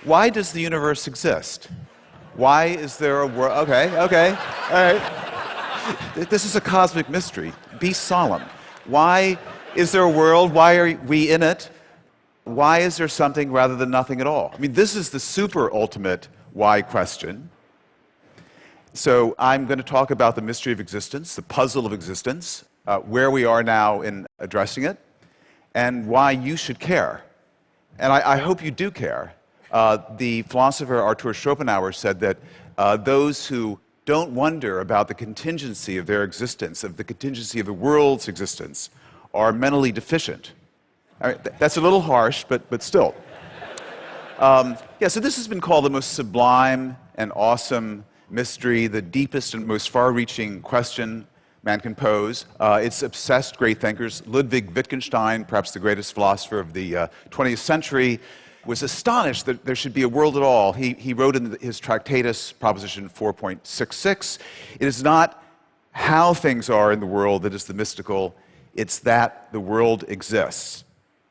Why does the universe exist? Why is there a world? Okay, all right. This is a cosmic mystery. Be solemn. Why is there a world? Why are we in it? Why is there something rather than nothing at all? I mean, this is the super ultimate why question. So I'm going to talk about the mystery of existence, the puzzle of existence, where we are now in addressing it, and why you should care. And I hope you do care. The philosopher Arthur Schopenhauer said that those who don't wonder about the contingency of their existence, of the contingency of the world's existence, are mentally deficient. All right, that's a little harsh, but still. So this has been called the most sublime and awesome mystery, the deepest and most far-reaching question man can pose. It's obsessed great thinkers. Ludwig Wittgenstein, perhaps the greatest philosopher of the 20th century, was astonished that there should be a world at all. He wrote in his Tractatus, Proposition 4.66, it is not how things are in the world that is the mystical, it's that the world exists.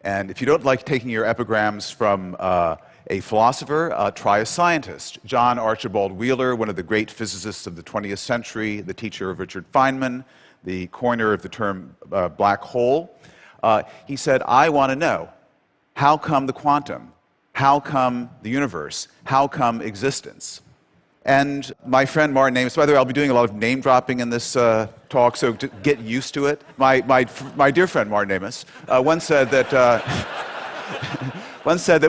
And if you don't like taking your epigrams from a philosopher, try a scientist. John Archibald Wheeler, one of the great physicists of the 20th century, the teacher of Richard Feynman, the coiner of the term black hole, he said, I want to know, how come the quantum? How come the universe? How come existence? And my friend Martin Amis, by the way, I'll be doing a lot of name dropping in this talk, so to get used to it. My dear friend Martin Amis once said that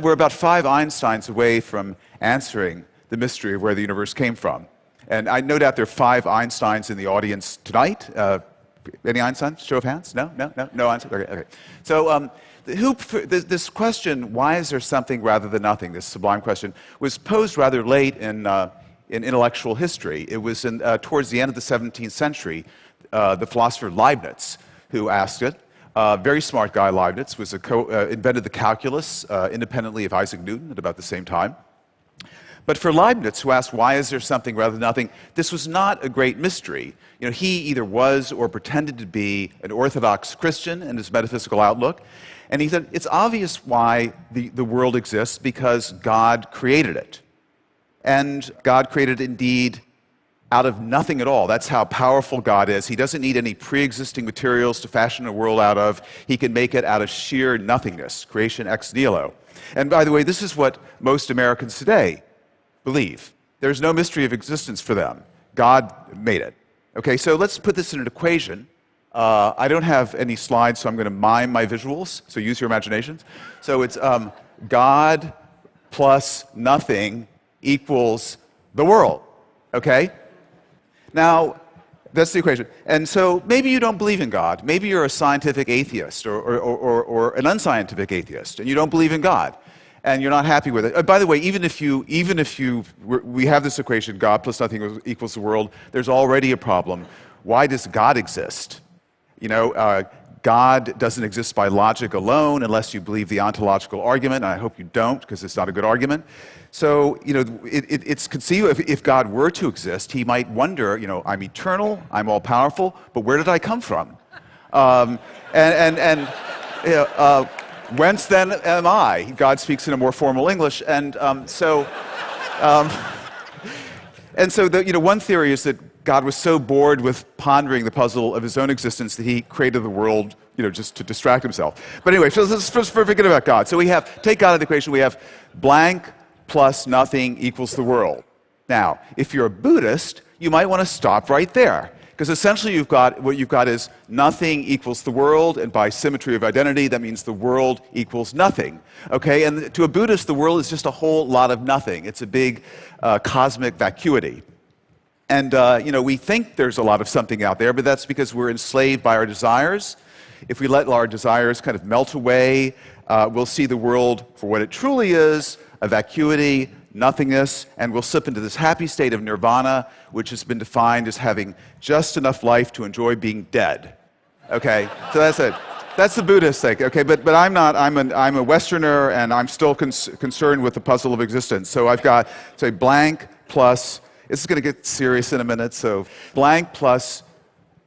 we're about 5 Einsteins away from answering the mystery of where the universe came from. And I no doubt there are 5 Einsteins in the audience tonight. Any Einsteins? Show of hands? No Einsteins? Okay. So this question, why is there something rather than nothing, this sublime question, was posed rather late in intellectual history. It was towards the end of the 17th century, the philosopher Leibniz, who asked it. Very smart guy, Leibniz, was invented the calculus independently of Isaac Newton at about the same time. But for Leibniz, who asked, why is there something rather than nothing, this was not a great mystery. You know, he either was or pretended to be an Orthodox Christian in his metaphysical outlook. And he said, it's obvious why the world exists, because God created it. And God created indeed out of nothing at all. That's how powerful God is. He doesn't need any pre-existing materials to fashion a world out of. He can make it out of sheer nothingness, creation ex nihilo. And by the way, this is what most Americans today believe. There's no mystery of existence for them. God made it. Okay, so let's put this in an equation. I don't have any slides, so I'm going to mime my visuals, so use your imaginations. So it's God plus nothing equals the world, okay? Now, that's the equation. And so maybe you don't believe in God. Maybe you're a scientific atheist or an unscientific atheist, and you don't believe in God, and you're not happy with it. By the way, even if we have this equation, God plus nothing equals the world, there's already a problem. Why does God exist? You know, God doesn't exist by logic alone unless you believe the ontological argument, and I hope you don't, because it's not a good argument. So, you know, it's conceivable if God were to exist, he might wonder, you know, I'm eternal, I'm all-powerful, but where did I come from? Whence then am I? God speaks in a more formal English, and so one theory is that God was so bored with pondering the puzzle of his own existence that he created the world, you know, just to distract himself. But anyway, so let's first forget about God. So take God out of the equation, we have blank plus nothing equals the world. Now, if you're a Buddhist, you might want to stop right there, because essentially what you've got is nothing equals the world, and by symmetry of identity, that means the world equals nothing. Okay, and to a Buddhist, the world is just a whole lot of nothing. It's a big cosmic vacuity. And, you know, we think there's a lot of something out there, but that's because we're enslaved by our desires. If we let our desires kind of melt away, we'll see the world for what it truly is, a vacuity, nothingness, and we'll slip into this happy state of nirvana, which has been defined as having just enough life to enjoy being dead. Okay, so that's it. That's the Buddhist thing. Okay, but I'm not. I'm a Westerner, and I'm still concerned with the puzzle of existence. So I've got, say, blank plus. This is going to get serious in a minute. So blank plus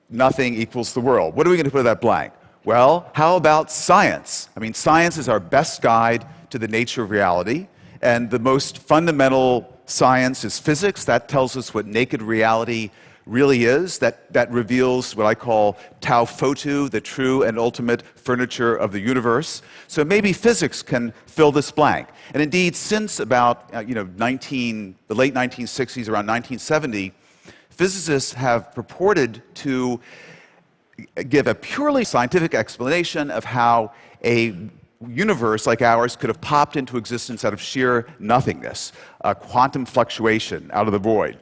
nothing equals the world. What are we going to put in that blank? Well, how about science? I mean, science is our best guide to the nature of reality. And the most fundamental science is physics. That tells us what naked reality really is. That reveals what I call tau photu, the true and ultimate furniture of the universe. So maybe physics can fill this blank. And indeed, since about the late 1960s, around 1970, physicists have purported to give a purely scientific explanation of how a universe like ours could have popped into existence out of sheer nothingness, a quantum fluctuation out of the void.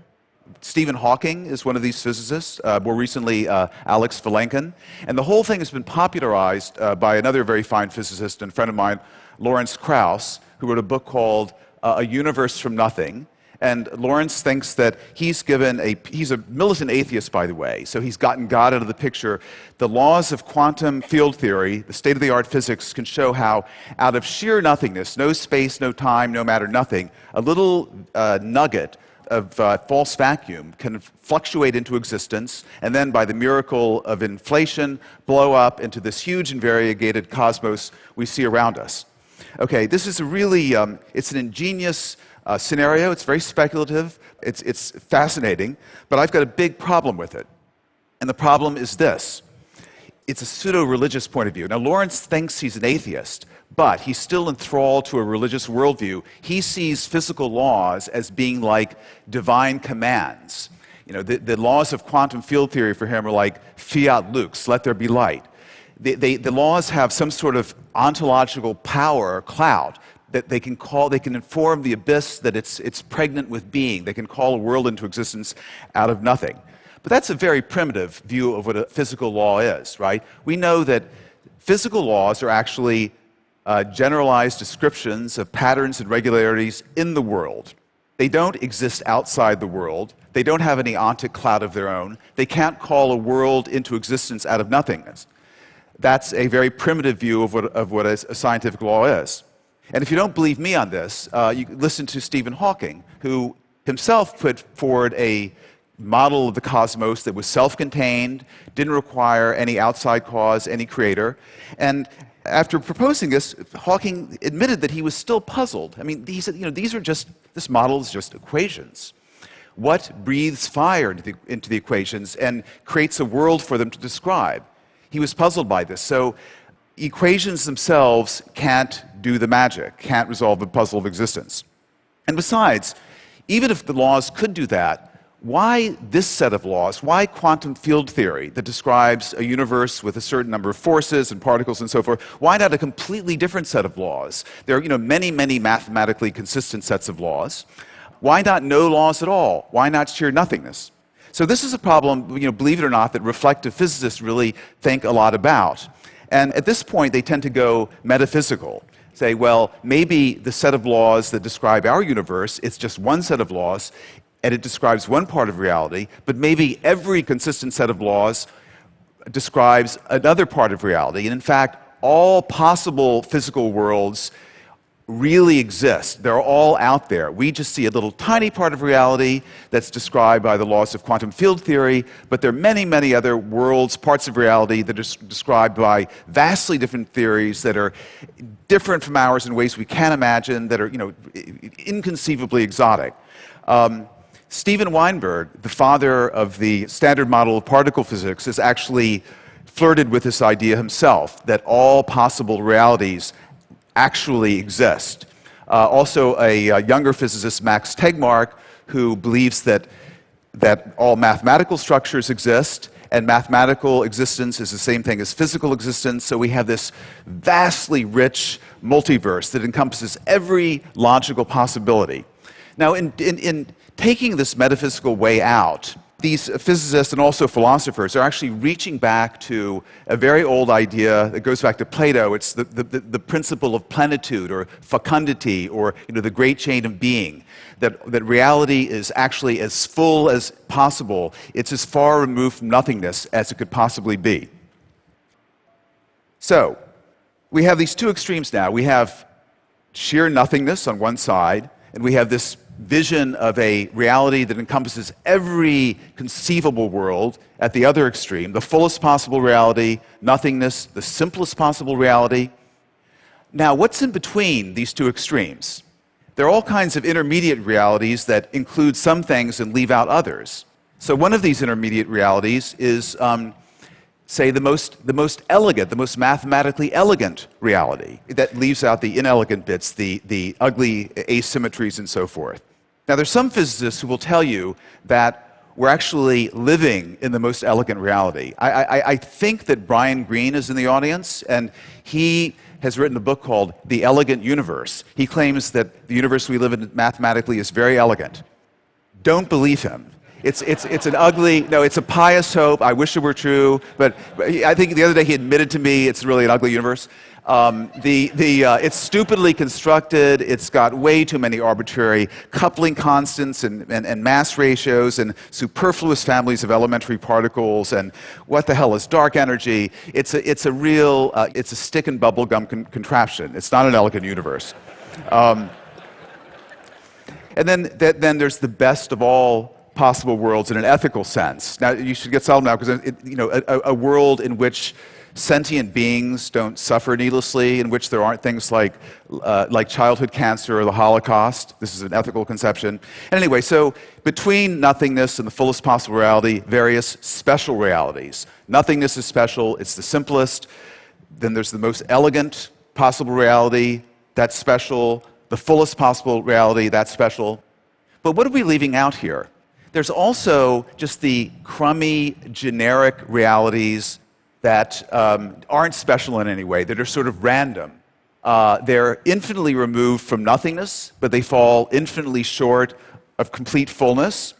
Stephen Hawking is one of these physicists, more recently Alex Vilenkin. And the whole thing has been popularized by another very fine physicist and friend of mine, Lawrence Krauss, who wrote a book called A Universe from Nothing. And Lawrence thinks that he's a militant atheist, by the way, so he's gotten God out of the picture. The laws of quantum field theory, the state-of-the-art physics, can show how out of sheer nothingness, no space, no time, no matter, nothing, a little nugget of false vacuum can fluctuate into existence and then, by the miracle of inflation, blow up into this huge and variegated cosmos we see around us. Okay, this is a really, it's an ingenious scenario. It's very speculative. It's fascinating, but I've got a big problem with it. And the problem is this. It's a pseudo-religious point of view. Now, Lawrence thinks he's an atheist, but he's still enthralled to a religious worldview. He sees physical laws as being like divine commands. You know, the laws of quantum field theory for him are like fiat lux, let there be light. The laws have some sort of ontological power or clout that they can inform the abyss that it's pregnant with being. They can call a world into existence out of nothing. But that's a very primitive view of what a physical law is, right? We know that physical laws are actually generalized descriptions of patterns and regularities in the world. They don't exist outside the world. They don't have any ontic cloud of their own. They can't call a world into existence out of nothingness. That's a very primitive view of what a scientific law is. And if you don't believe me on this, you listen to Stephen Hawking, who himself put forward a model of the cosmos that was self-contained, didn't require any outside cause, any creator. And after proposing this, Hawking admitted that he was still puzzled. I mean, he said, this model is just equations. What breathes fire into the equations and creates a world for them to describe? He was puzzled by this. So equations themselves can't do the magic, can't resolve the puzzle of existence. And besides, even if the laws could do that, why this set of laws? Why quantum field theory that describes a universe with a certain number of forces and particles and so forth? Why not a completely different set of laws? There are many, many mathematically consistent sets of laws. Why not no laws at all? Why not sheer nothingness? So this is a problem, believe it or not, that reflective physicists really think a lot about. And at this point, they tend to go metaphysical. Say, well, maybe the set of laws that describe our universe, it's just one set of laws, and it describes one part of reality, but maybe every consistent set of laws describes another part of reality. And in fact, all possible physical worlds really exist. They're all out there. We just see a little tiny part of reality that's described by the laws of quantum field theory, but there are many, many other worlds, parts of reality that are described by vastly different theories that are different from ours in ways we can't imagine, that are, inconceivably exotic. Steven Weinberg, the father of the standard model of particle physics, has actually flirted with this idea himself, that all possible realities actually exist. Also, a younger physicist, Max Tegmark, who believes that all mathematical structures exist, and mathematical existence is the same thing as physical existence, so we have this vastly rich multiverse that encompasses every logical possibility. Now, in taking this metaphysical way out, these physicists and also philosophers are actually reaching back to a very old idea that goes back to Plato. It's the principle of plenitude or fecundity, or the great chain of being, that reality is actually as full as possible. It's as far removed from nothingness as it could possibly be. So we have these two extremes now. We have sheer nothingness on one side, and we have this vision of a reality that encompasses every conceivable world at the other extreme, the fullest possible reality, nothingness, the simplest possible reality. Now, what's in between these two extremes? there are all kinds of intermediate realities that include some things and leave out others. So one of these intermediate realities is, say, the most elegant, the most mathematically elegant reality that leaves out the inelegant bits, the ugly asymmetries and so forth. Now, there's some physicists who will tell you that we're actually living in the most elegant reality. I think that Brian Greene is in the audience, and he has written a book called The Elegant Universe. He claims that the universe we live in mathematically is very elegant. Don't believe him. It's an ugly, no, it's a pious hope. I wish it were true, but I think the other day he admitted to me it's really an ugly universe. It's stupidly constructed. It's got way too many arbitrary coupling constants and mass ratios and superfluous families of elementary particles. And what the hell is dark energy? It's a real, it's a stick and bubblegum contraption. It's not an elegant universe. And then there's the best of all possible worlds in an ethical sense. Now, you should get settled now, because a world in which sentient beings don't suffer needlessly, in which there aren't things like childhood cancer or the Holocaust. This is an ethical conception. And anyway, so between nothingness and the fullest possible reality, various special realities. Nothingness is special, it's the simplest. Then there's the most elegant possible reality, that's special. The fullest possible reality, that's special. But what are we leaving out here? There's also just the crummy, generic realities that aren't special in any way, that are sort of random. They're infinitely removed from nothingness, but they fall infinitely short of complete fullness.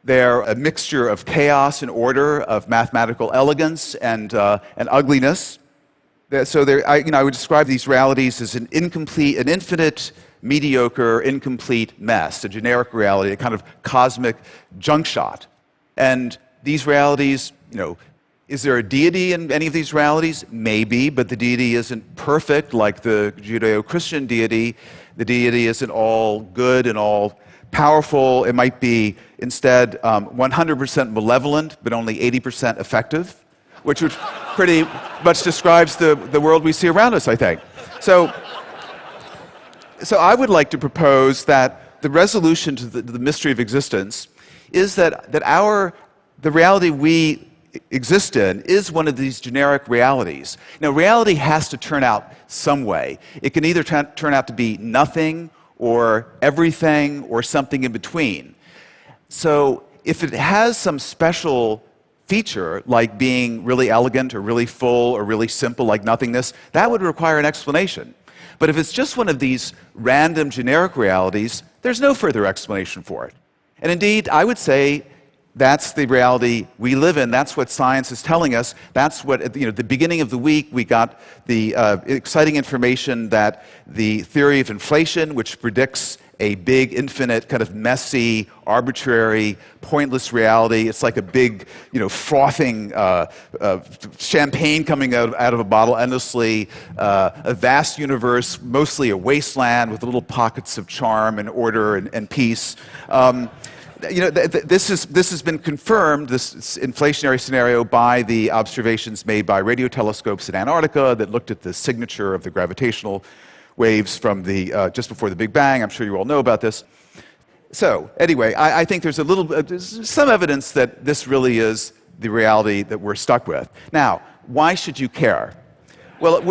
They're a mixture of chaos and order, of mathematical elegance and ugliness. So I would describe these realities as an infinite, mediocre, incomplete mess, a generic reality, a kind of cosmic junk shot. And these realities, is there a deity in any of these realities? Maybe, but the deity isn't perfect like the Judeo-Christian deity. The deity isn't all good and all powerful. It might be instead 100% malevolent, but only 80% effective, which pretty much describes the world we see around us, I think. So I would like to propose that the resolution to the mystery of existence is that the reality we exist in is one of these generic realities. Now, reality has to turn out some way. It can either turn out to be nothing or everything or something in between. So if it has some special feature, like being really elegant or really full or really simple, like nothingness, that would require an explanation. But if it's just one of these random generic realities, there's no further explanation for it. And indeed, I would say that's the reality we live in. That's what science is telling us. That's what, at the beginning of the week, we got the exciting information that the theory of inflation, which predicts a big, infinite, kind of messy, arbitrary, pointless reality. It's like a big, frothing champagne coming out of a bottle endlessly, a vast universe, mostly a wasteland with little pockets of charm and order and peace. This has been confirmed, this inflationary scenario, by the observations made by radio telescopes in Antarctica that looked at the signature of the gravitational waves from just before the Big Bang. I'm sure you all know about this. So anyway, I think there's some evidence that this really is the reality that we're stuck with. Now, why should you care? Well,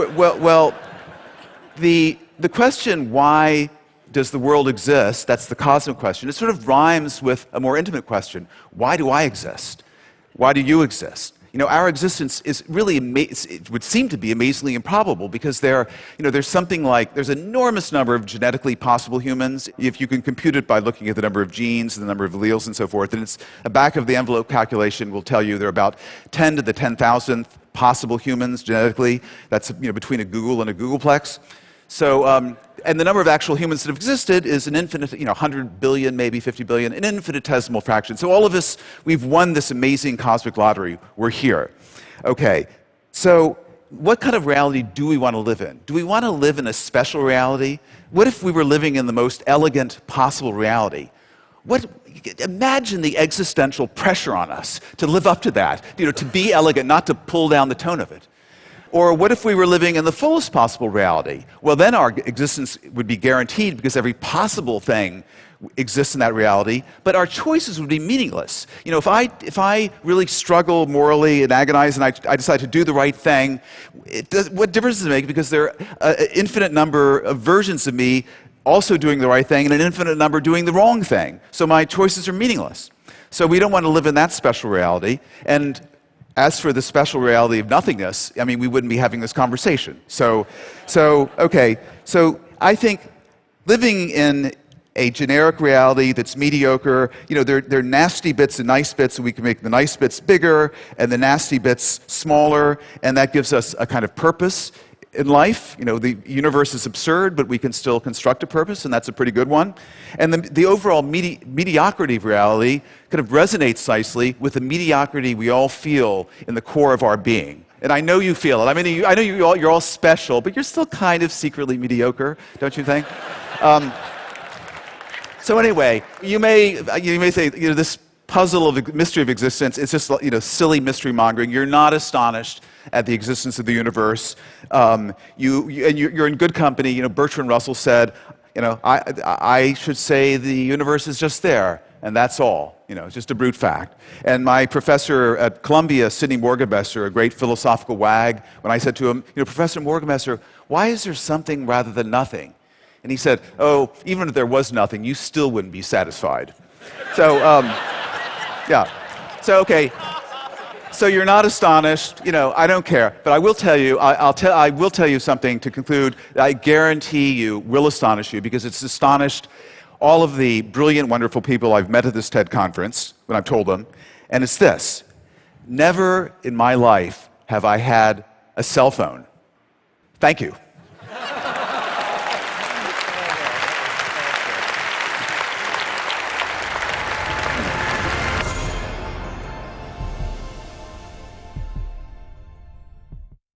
the question, why does the world exist? That's the cosmic question. It sort of rhymes with a more intimate question. Why do I exist? Why do you exist? Our existence is really, it would seem to be amazingly improbable, because there's an enormous number of genetically possible humans. If you can compute it by looking at the number of genes and the number of alleles and so forth, and it's a back-of-the-envelope calculation will tell you there are about 10 to the 10,000th possible humans genetically. That's between a Google and a Googleplex. So, and the number of actual humans that have existed is an infinite, 100 billion, maybe 50 billion, an infinitesimal fraction. So all of us, we've won this amazing cosmic lottery. We're here. Okay, so what kind of reality do we want to live in? Do we want to live in a special reality? What if we were living in the most elegant possible reality? Imagine the existential pressure on us to live up to that, to be elegant, not to pull down the tone of it. Or what if we were living in the fullest possible reality? Well, then our existence would be guaranteed because every possible thing exists in that reality, but our choices would be meaningless. You know, if I really struggle morally and agonize and I decide to do the right thing, what difference does it make? Because there are an infinite number of versions of me also doing the right thing and an infinite number doing the wrong thing. So my choices are meaningless. So we don't want to live in that special reality. And as for the special reality of nothingness, I mean, we wouldn't be having this conversation. So I think living in a generic reality that's mediocre, you know, there are nasty bits and nice bits, and we can make the nice bits bigger and the nasty bits smaller, and that gives us a kind of purpose in life. You know, the universe is absurd, but we can still construct a purpose, and that's a pretty good one. And the overall mediocrity of reality kind of resonates nicely with the mediocrity we all feel in the core of our being. And I know you feel it. I mean, I know you're all special, but you're still kind of secretly mediocre, don't you think? So anyway, you may say, you know, this puzzle of mystery of existence, it's just, you know, silly mystery mongering. You're not astonished at the existence of the universe. You're in good company. You know, Bertrand Russell said, you know, I should say the universe is just there, and that's all. You know, it's just a brute fact. And my professor at Columbia, Sidney Morgenbesser, a great philosophical wag, when I said to him, you know, Professor Morgenbesser, why is there something rather than nothing? And he said, oh, even if there was nothing, you still wouldn't be satisfied. So, yeah. So, okay. So you're not astonished. You know, I don't care. But I will tell you, I will tell you something to conclude that I guarantee you will astonish you, because it's astonished all of the brilliant, wonderful people I've met at this TED conference when I've told them. And it's this: never in my life have I had a cell phone. Thank you.